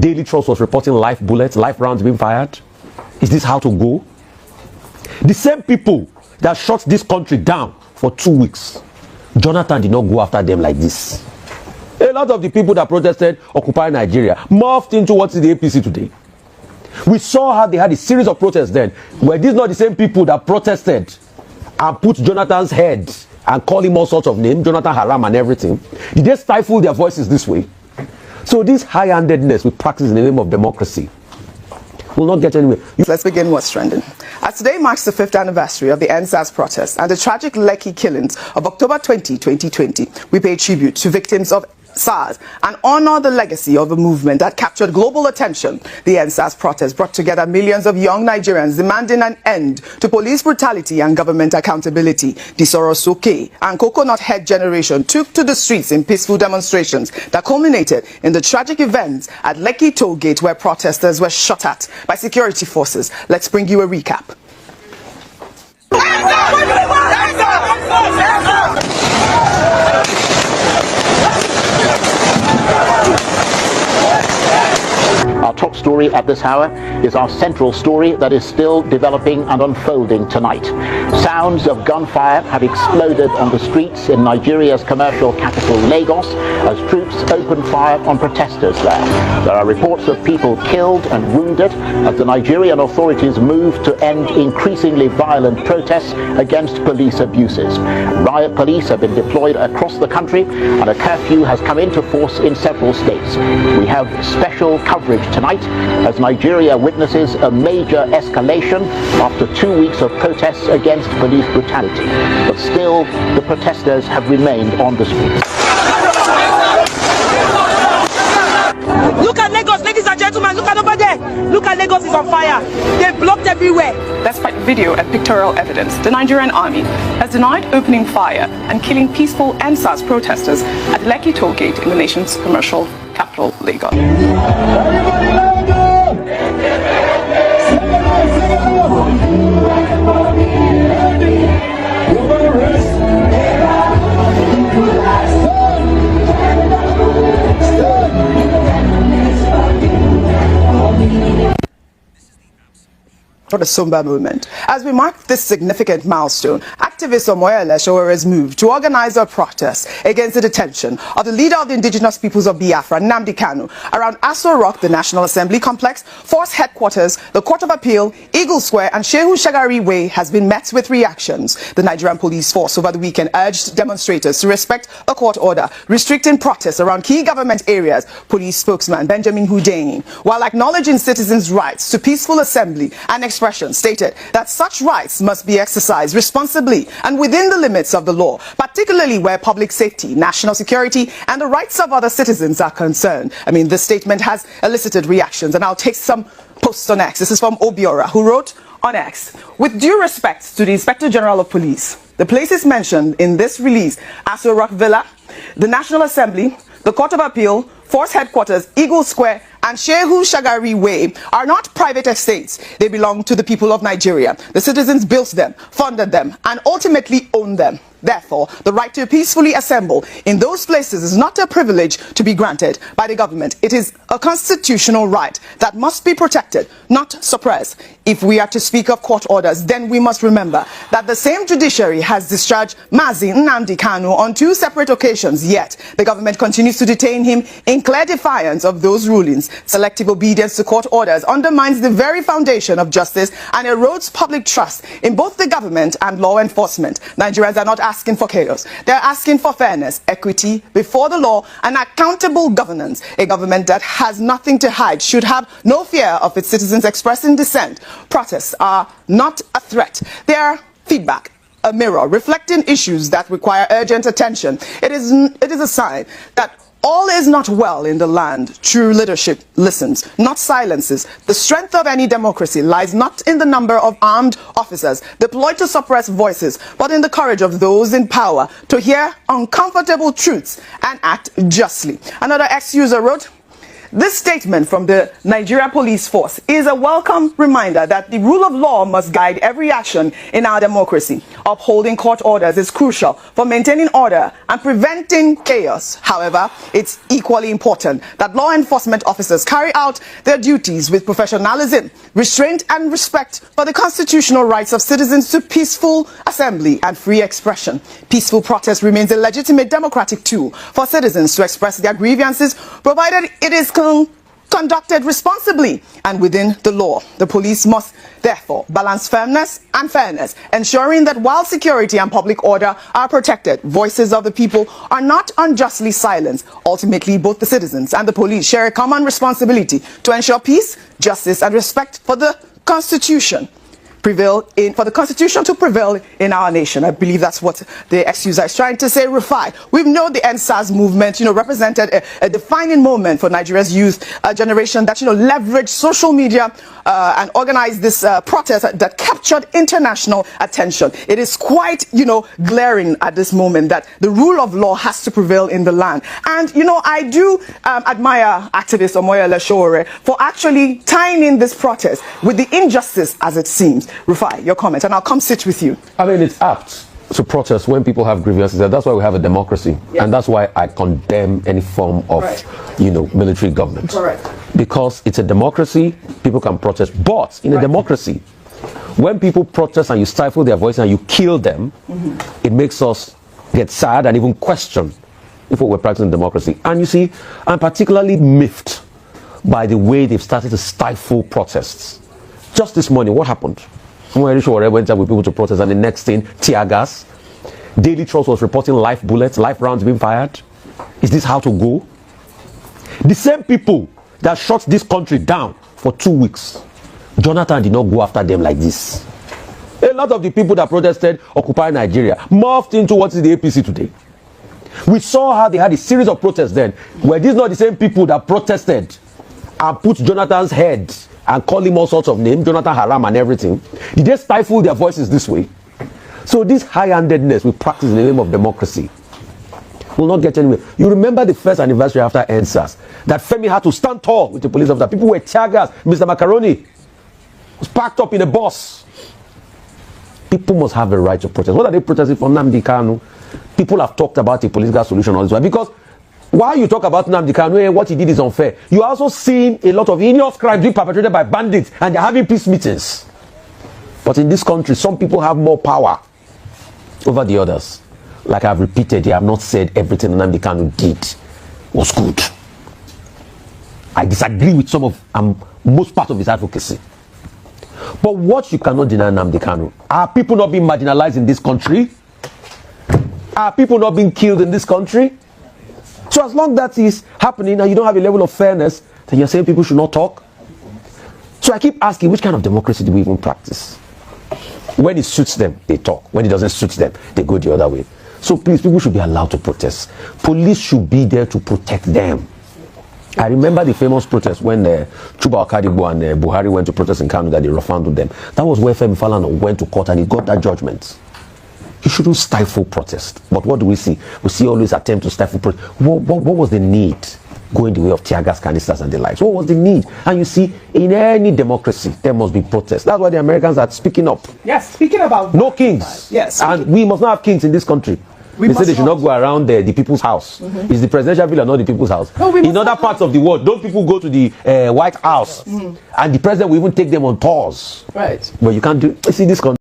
Daily Trust was reporting live bullets, live rounds being fired. Is this how to go? The same people that shut this country down for 2 weeks, Jonathan did not go after them like this. A lot of the people that protested Occupy Nigeria morphed into what is the APC today. We saw how they had a series of protests then. Were these not the same people that protested and put Jonathan's head and call him all sorts of names, Jonathan Haram and everything? Did they stifle their voices this way? So this high-handedness we practice in the name of democracy will not get anywhere. Let's begin what's trending. As today marks the 5th anniversary of the NSAS protests and the tragic Lekki killings of October 20, 2020, we pay tribute to victims of SARS and honor the legacy of a movement that captured global attention. The NSAS protest brought together millions of young Nigerians demanding an end to police brutality and government accountability. The Sorosoke and Coconut Head generation took to the streets in peaceful demonstrations that culminated in the tragic events at Lekki toll gate where protesters were shot at by security forces. Let's bring you a recap. Our top story at this hour is our central story that is still developing and unfolding tonight. Sounds of gunfire have exploded on the streets in Nigeria's commercial capital, Lagos, as troops open fire on protesters there. There are reports of people killed and wounded as the Nigerian authorities move to end increasingly violent protests against police abuses. Riot police have been deployed across the country and a curfew has come into force in several states. We have special coverage tonight as Nigeria witnesses a major escalation after 2 weeks of protests against police brutality. But still, the protesters have remained on the streets. Look at Lagos, ladies and gentlemen, look at over there. Look at Lagos is on fire. They're blocked everywhere. Despite video and pictorial evidence, the Nigerian army has denied opening fire and killing peaceful NSAS protesters at Lekki toll gate in the nation's commercial capital, Lagos. What a somber moment. As we mark this significant milestone, activist Omoyele Showere's move to organize a protest against the detention of the leader of the indigenous peoples of Biafra, Nnamdi Kanu, around Aso Rock, the National Assembly Complex, Force Headquarters, the Court of Appeal, Eagle Square, and Shehu Shagari Way has been met with reactions. The Nigerian police force over the weekend urged demonstrators to respect a court order restricting protests around key government areas. Police spokesman Benjamin Hundeyin, while acknowledging citizens' rights to peaceful assembly and expression, stated that such rights must be exercised responsibly and within the limits of the law, particularly where public safety, national security, and the rights of other citizens are concerned. I mean, this statement has elicited reactions, and I'll take some posts on X. This is from Obiora, who wrote on X, "With due respect to the Inspector General of Police, the places mentioned in this release, Aso Rock Villa, the National Assembly, the Court of Appeal, Force Headquarters, Eagle Square, and Shehu Shagari Way are not private estates. They belong to the people of Nigeria. The citizens built them, funded them, and ultimately own them. Therefore, the right to peacefully assemble in those places is not a privilege to be granted by the government. It is a constitutional right that must be protected, not suppressed. If we are to speak of court orders, then we must remember that the same judiciary has discharged Mazi Nnamdi Kanu on 2 separate occasions, yet the government continues to detain him in clear defiance of those rulings. Selective obedience to court orders undermines the very foundation of justice and erodes public trust in both the government and law enforcement. Nigerians are not asking for chaos. They're asking for fairness, equity before the law, and accountable governance. A government that has nothing to hide should have no fear of its citizens expressing dissent. Protests are not a threat. They are feedback, a mirror reflecting issues that require urgent attention. It is a sign that all is not well in the land. True leadership listens, not silences. The strength of any democracy lies not in the number of armed officers deployed to suppress voices, but in the courage of those in power to hear uncomfortable truths and act justly. Another ex-user wrote, This statement from the Nigeria Police Force is a welcome reminder that the rule of law must guide every action in our democracy. Upholding court orders is crucial for maintaining order and preventing chaos. However, it's equally important that law enforcement officers carry out their duties with professionalism, restraint and respect for the constitutional rights of citizens to peaceful assembly and free expression. Peaceful protest remains a legitimate democratic tool for citizens to express their grievances, provided it is conducted responsibly and within the law. The police must therefore balance firmness and fairness, ensuring that while security and public order are protected, voices of the people are not unjustly silenced. Ultimately, both the citizens and the police share a common responsibility to ensure peace, justice and respect for the Constitution for the Constitution to prevail in our nation. I believe that's what the ex-user is trying to say, Rufai. We know the NSAS movement, represented a defining moment for Nigeria's youth generation that, leveraged social media and organized this protest that captured international attention. It is quite, glaring at this moment that the rule of law has to prevail in the land. And, I do admire activist Omoyele Sowore for actually tying in this protest with the injustice as it seems. Rufai, your comment, and I'll come sit with you. I mean, it's apt to protest when people have grievances. That's why we have a democracy. Yes. And that's why I condemn any form of, military government. Correct. Because it's a democracy, people can protest. But in a democracy, when people protest and you stifle their voice and you kill them, it makes us get sad and even question if we're practicing democracy. And you see, I'm particularly miffed by the way they've started to stifle protests. Just this morning, what happened? Sowore went out with people to protest, and the next thing, tear gas. Daily Trust was reporting live bullets, live rounds being fired. Is this how to go? The same people that shut this country down for 2 weeks, Jonathan did not go after them like this. A lot of the people that protested Occupy Nigeria morphed into what is the APC today. We saw how they had a series of protests then. Were these not the same people that protested and put Jonathan's head and call him all sorts of names, Jonathan Haram and everything? Did they stifle their voices this way? So this high-handedness we practice in the name of democracy will not get anywhere. You remember the first anniversary after NSAS, that Femi had to stand tall with the police officer. People were tear gas. Mr. Macaroni was packed up in a bus. People must have a right to protest. What are they protesting for? Nnamdi Kanu. People have talked about a political solution all this while, because while you talk about Nnamdi Kanu and what he did is unfair, you are also seeing a lot of heinous crimes being perpetrated by bandits, and they're having peace meetings. But in this country, some people have more power over the others. Like I've repeated, I have not said everything Nnamdi Kanu did was good. I disagree with some of most part of his advocacy. But what you cannot deny Nnamdi Kanu, are people not being marginalized in this country? Are people not being killed in this country? So as long as that is happening and you don't have a level of fairness, then you're saying people should not talk? So I keep asking, which kind of democracy do we even practice? When it suits them, they talk. When it doesn't suit them, they go the other way. So please, people should be allowed to protest. Police should be there to protect them. I remember the famous protest when Chuba Okadigbo and Buhari went to protest in Kanu, that they refunded them. That was where Femi Falana went to court and he got that judgment. You shouldn't stifle protest. But what do we see? We see always attempt to stifle protest. What was the need going the way of tear gas canisters and the likes? What was the need? And you see, in any democracy, there must be protest. That's why the Americans are speaking up. Yes, speaking about... No kings. Yes. And we must not have kings in this country. They say they should not go around the people's house. It's the presidential villa, not the people's house. No, in other parts of the world, don't people go to the White House? And the president will even take them on tours. Right. But you can't do... See this country.